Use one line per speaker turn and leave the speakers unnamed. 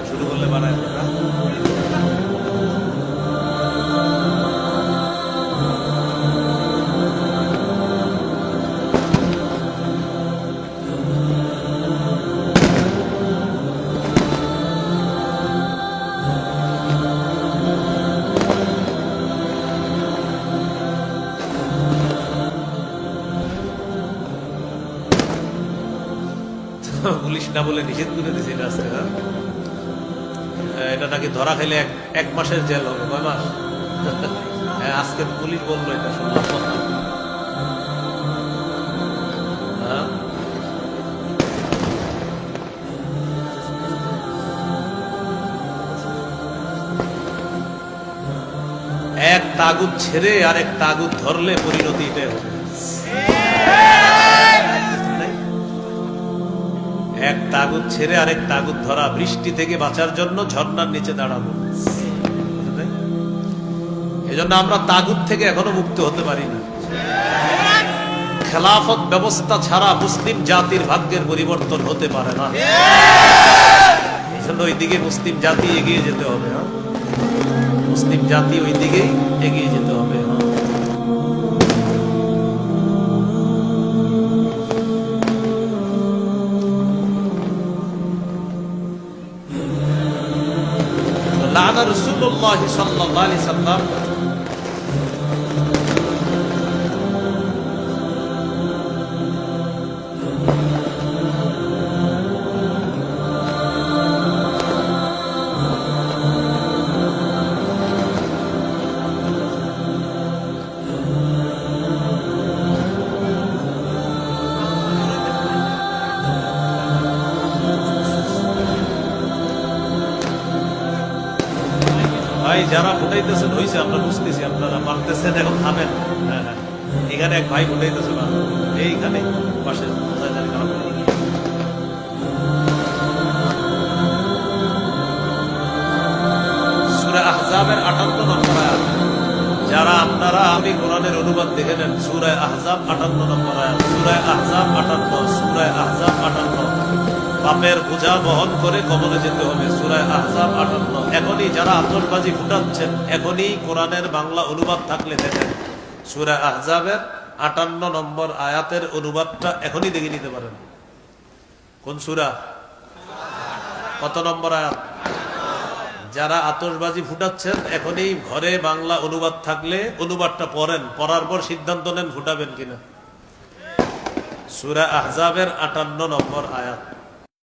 শুরু করলে বানায় পুলিশ না বলে নিষেধ করে দিয়েছে আজকে। এটা নাকি ধরা খেলে এক মাসের জেল হবে। কয় মাস? হ্যাঁ, আজকে পুলিশ বললো এটা, শুনলাম। এক তাগুত ছেড়ে আরেক তাগুত ধরলে পরিণতি এটাই হবে। এক তাগুত ছেড়ে আরেক তাগুত ধরা, বৃষ্টি থেকে বাঁচার জন্য ঝর্ণার নিচে দাঁড়াবো। এজন্য আমরা তাগুত থেকে এখনো মুক্ত হতে পারি না। খেলাফত ব্যবস্থা ছাড়া মুসলিম জাতির ভাগ্যের পরিবর্তন হতে পারে না। এজন্য ওই দিকে মুসলিম জাতি এগিয়ে যেতে হবে। মুসলিম জাতি ওই দিকেই এগিয়ে যেতে হবে। লানা রাসূলুল্লাহ সাল্লাল্লাহু আলাইহি সাল্লাম ভাই যারা ফুটাইতেছেন হয়েছে, আমরা বুঝতেছি আপনারা পারতেছেন, এখন থামেন। হ্যাঁ হ্যাঁ, এখানে এক ভাই ফুটাইতেছে না, এইখানে পাশে। সূরা আহজাবের 58 নম্বর আয়াত। যারা আপনারা আমি কোরআনের অনুবাদ দেখে নেন, সূরা আহজাব 58 নম্বর আয়াত। সূরা আহজাব 58, সূরা আহজাব 58। পাপের বোঝা বহন করে কবরে যেতে হবে। সূরা আহজাব 58। এখনই যারা আতশবাজি ফুটাচ্ছেন, এখনই কোরআনের বাংলা অনুবাদ থাকলে দেখেন, সূরা আহজাবের 58 নম্বর আয়াতের অনুবাদটা এখনই দেখে নিতে পারেন। কোন সূরা, কত নম্বর আয়াত? যারা আতশবাজি ফুটাচ্ছেন, এখনই ঘরে বাংলা অনুবাদ থাকলে অনুবাদটা পড়েন, পড়ার পর সিদ্ধান্ত নেন ফুটাবেন কিনা। সূরা আহজাবের 58 নম্বর আয়াত।